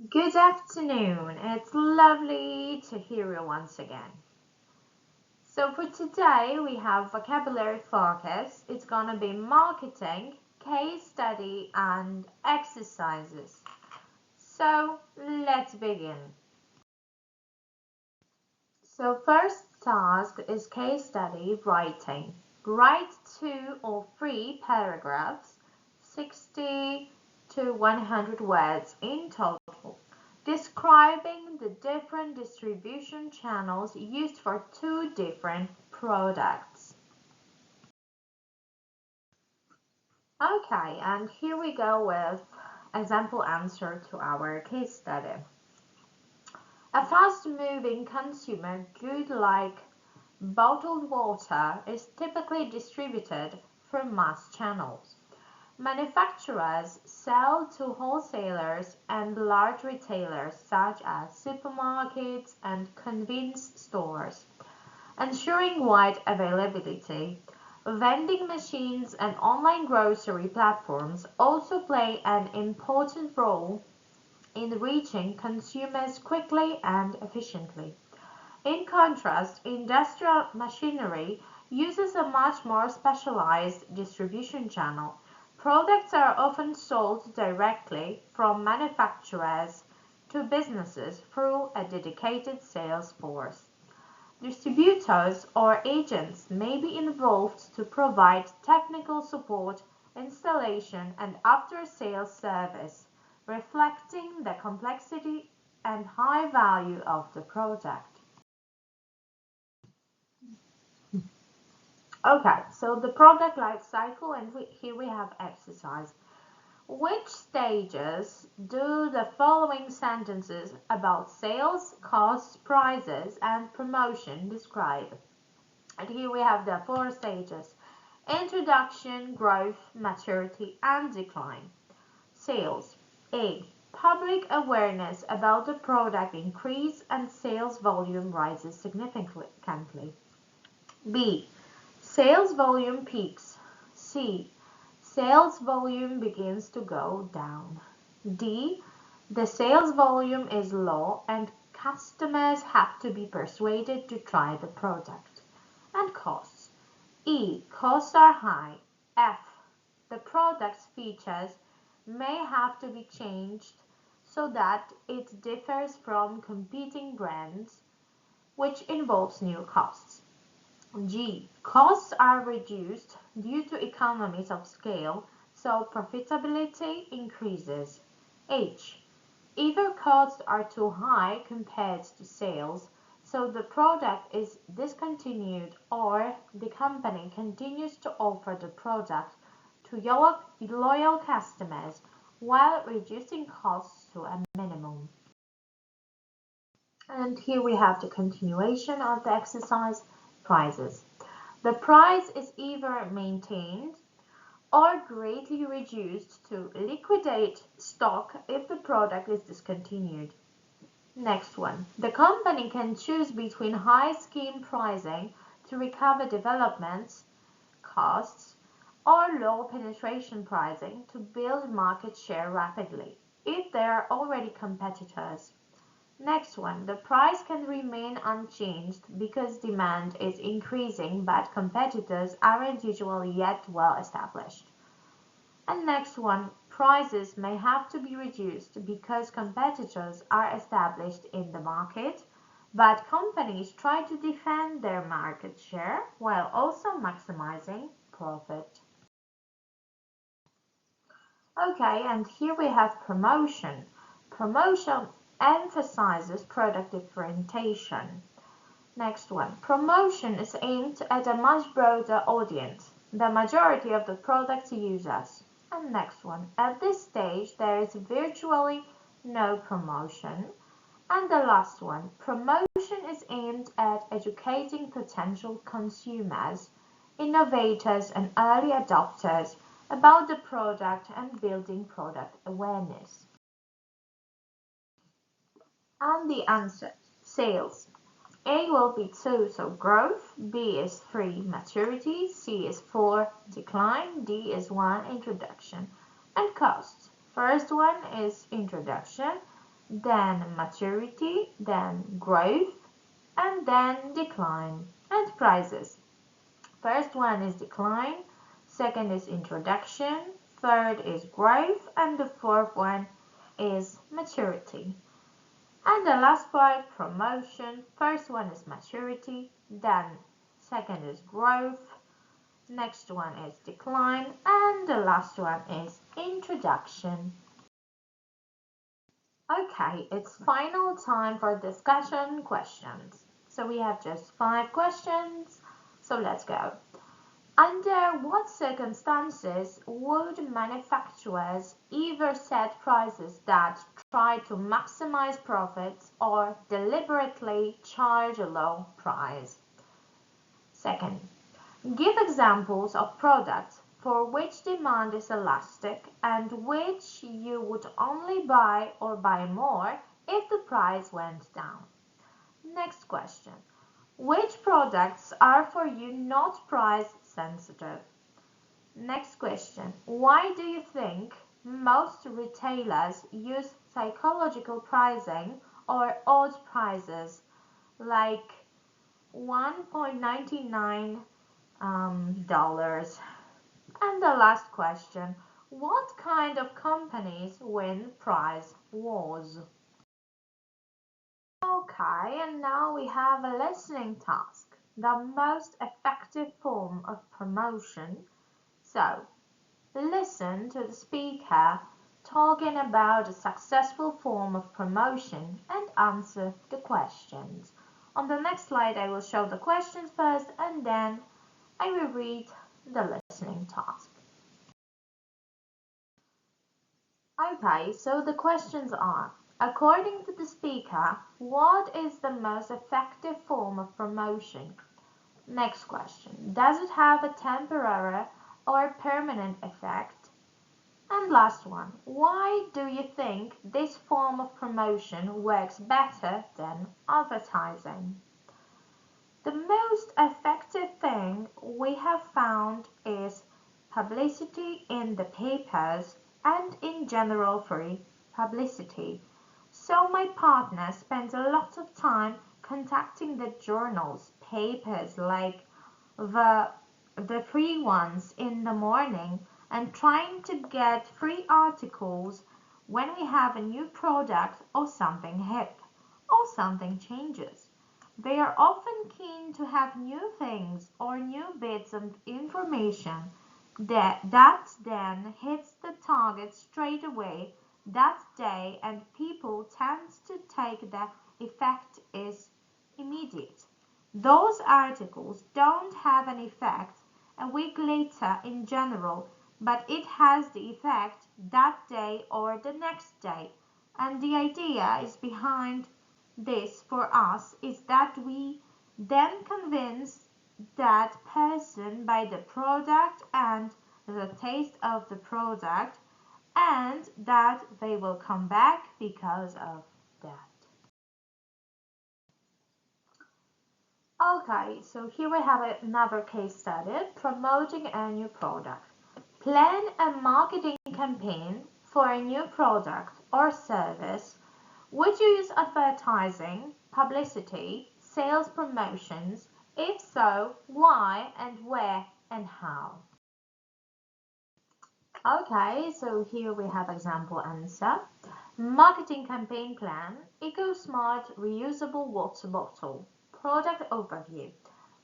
Good afternoon. It's lovely to hear you once again. So for today we have vocabulary focus. It's gonna be marketing, case study, and exercises. So let's begin. So first task is case study writing. Write 2 or 3 paragraphs, 60 to 100 words in total, describing the different distribution channels used for 2 different products. Okay, and here we go with example answer to our case study. A fast-moving consumer good like bottled water is typically distributed through mass channels. Manufacturers sell to wholesalers and large retailers such as supermarkets and convenience stores, ensuring wide availability. Vending machines and online grocery platforms also play an important role in reaching consumers quickly and efficiently. In contrast, industrial machinery uses a much more specialized distribution channel. Products are often sold directly from manufacturers to businesses through a dedicated sales force. Distributors or agents may be involved to provide technical support, installation, and after-sales service, reflecting the complexity and high value of the product. Okay, so the product life cycle, and here we have exercise. Which stages do the following sentences about sales, costs, prices, and promotion describe? And here we have the 4 stages: introduction, growth, maturity, and decline. Sales. A. Public awareness about the product increase and sales volume rises significantly. B. Sales volume peaks. C. Sales volume begins to go down. D. The sales volume is low and customers have to be persuaded to try the product. And costs. E. Costs are high. F. The product's features may have to be changed so that it differs from competing brands, which involves new costs. G. Costs are reduced due to economies of scale, so profitability increases. H. Either costs are too high compared to sales, so the product is discontinued, or the company continues to offer the product to loyal customers while reducing costs to a minimum. And here we have the continuation of the exercise. Prices. The price is either maintained or greatly reduced to liquidate stock if the product is discontinued. Next one. The company can choose between high scheme pricing to recover development costs or low penetration pricing to build market share rapidly if there are already competitors. Next one, the price can remain unchanged because demand is increasing but competitors aren't usually yet well established. And next one, prices may have to be reduced because competitors are established in the market, but companies try to defend their market share while also maximizing profit. Okay, and here we have promotion. Promotion emphasizes product differentiation. Next one. Promotion is aimed at a much broader audience, the majority of the product users. And next one. At this stage, there is virtually no promotion. And the last one. Promotion is aimed at educating potential consumers, innovators, and early adopters about the product and building product awareness. And the answer, sales. A will be 2, so growth. B is 3, maturity. C is 4, decline. D is 1, introduction. And costs. First one is introduction. then maturity, then growth, and then decline. And prizes. First one is decline, second is introduction, third is growth, and the fourth one is maturity. And the last part, promotion. First one is maturity, then second is growth, next one is decline, and the last one is introduction. Okay, it's final time for discussion questions. So we have just 5 questions, so let's go. Under what circumstances would manufacturers either set prices that try to maximize profits or deliberately charge a low price? Second, give examples of products for which demand is elastic and which you would only buy or buy more if the price went down. Next question. Which products are for you not price sensitive? Next question. Why do you think most retailers use psychological pricing or odd prices like $1.99? And the last question. What kind of companies win price wars? Okay, and now we have a listening task, the most effective form of promotion. So, listen to the speaker talking about a successful form of promotion and answer the questions. On the next slide, I will show the questions first and then I will read the listening task. Okay, so the questions are, according to the speaker, what is the most effective form of promotion? Next question, does it have a temporary or permanent effect? And last one, why do you think this form of promotion works better than advertising? The most effective thing we have found is publicity in the papers and in general free publicity. So my partner spends a lot of time contacting the journals, papers like the free ones in the morning and trying to get free articles when we have a new product or something hip or something changes. They are often keen to have new things or new bits of information that then hits the target straight away that day and people tend to take the effect is immediate. Those articles don't have an effect a week later in general, but it has the effect that day or the next day. And the idea is behind this for us is that we then convince that person by the product and the taste of the product and that they will come back because of that. Okay, so here we have another case study, promoting a new product. Plan a marketing campaign for a new product or service. Would you use advertising, publicity, sales promotions? If so, why and where and how? Okay, so here we have example answer. Marketing campaign plan, EcoSmart reusable water bottle. Product overview.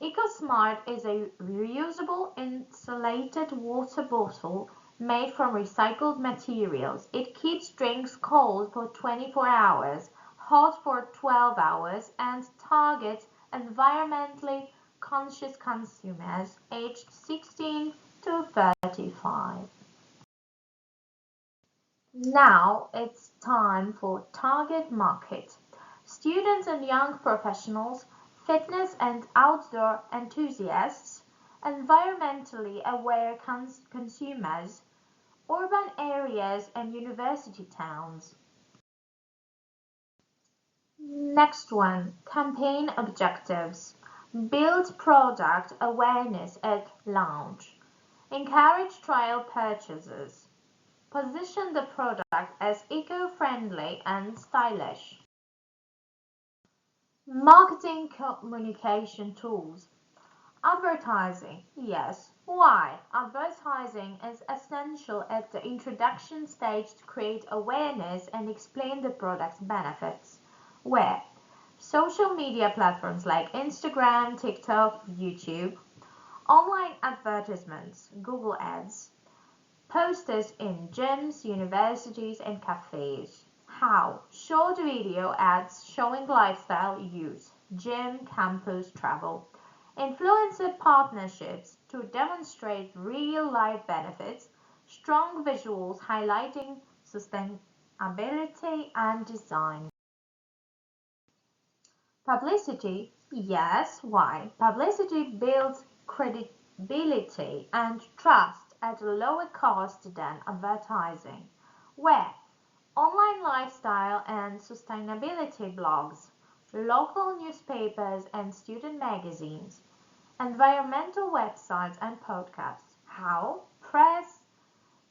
EcoSmart is a reusable insulated water bottle made from recycled materials. It keeps drinks cold for 24 hours, hot for 12 hours, and targets environmentally conscious consumers aged 16 to 35. Now it's time for target market. Students and young professionals, fitness and outdoor enthusiasts, environmentally aware consumers, urban areas and university towns. Next one, campaign objectives. Build product awareness at launch. Encourage trial purchases. Position the product as eco-friendly and stylish. Marketing communication tools. Advertising. Yes. Why? Advertising is essential at the introduction stage to create awareness and explain the product's benefits. Where? Social media platforms like Instagram, TikTok, YouTube, online advertisements, Google Ads, posters in gyms, universities, and cafes. How? Short video ads showing lifestyle use, gym, campus, travel. Influencer partnerships to demonstrate real life benefits, strong visuals highlighting sustainability and design. Publicity, yes, why? Publicity builds credibility and trust at a lower cost than advertising. Where? Online lifestyle and sustainability blogs, local newspapers and student magazines, environmental websites and podcasts. How? Press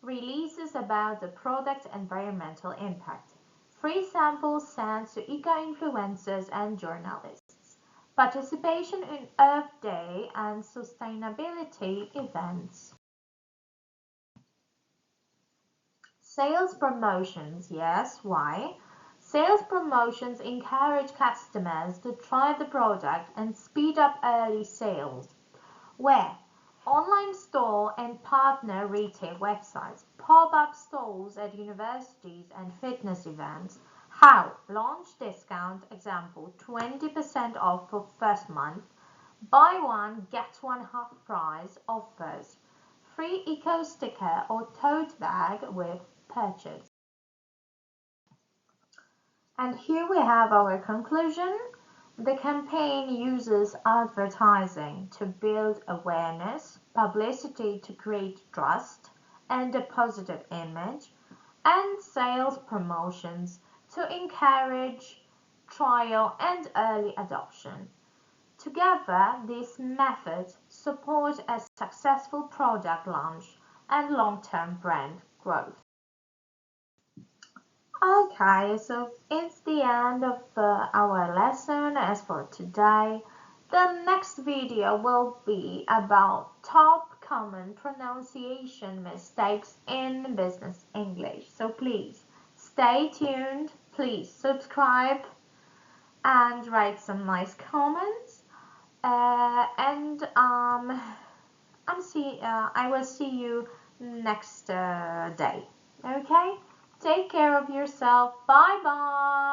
releases about the product's environmental impact. Free samples sent to eco-influencers and journalists. Participation in Earth Day and sustainability events. Sales promotions, yes, why? Sales promotions encourage customers to try the product and speed up early sales. Where? Online store and partner retail websites, pop-up stores at universities and fitness events. How? Launch discount, example, 20% off for first month, buy one, get one half price offers, free eco sticker or tote bag with purchase. And here we have our conclusion. The campaign uses advertising to build awareness, publicity to create trust and a positive image, and sales promotions to encourage trial and early adoption. Together, these methods support a successful product launch and long-term brand growth. Okay, so it's the end of our lesson as for today. The next video will be about top common pronunciation mistakes in business English. So please stay tuned, please subscribe and write some nice comments. I will see you next day. Okay? Take care of yourself. Bye bye.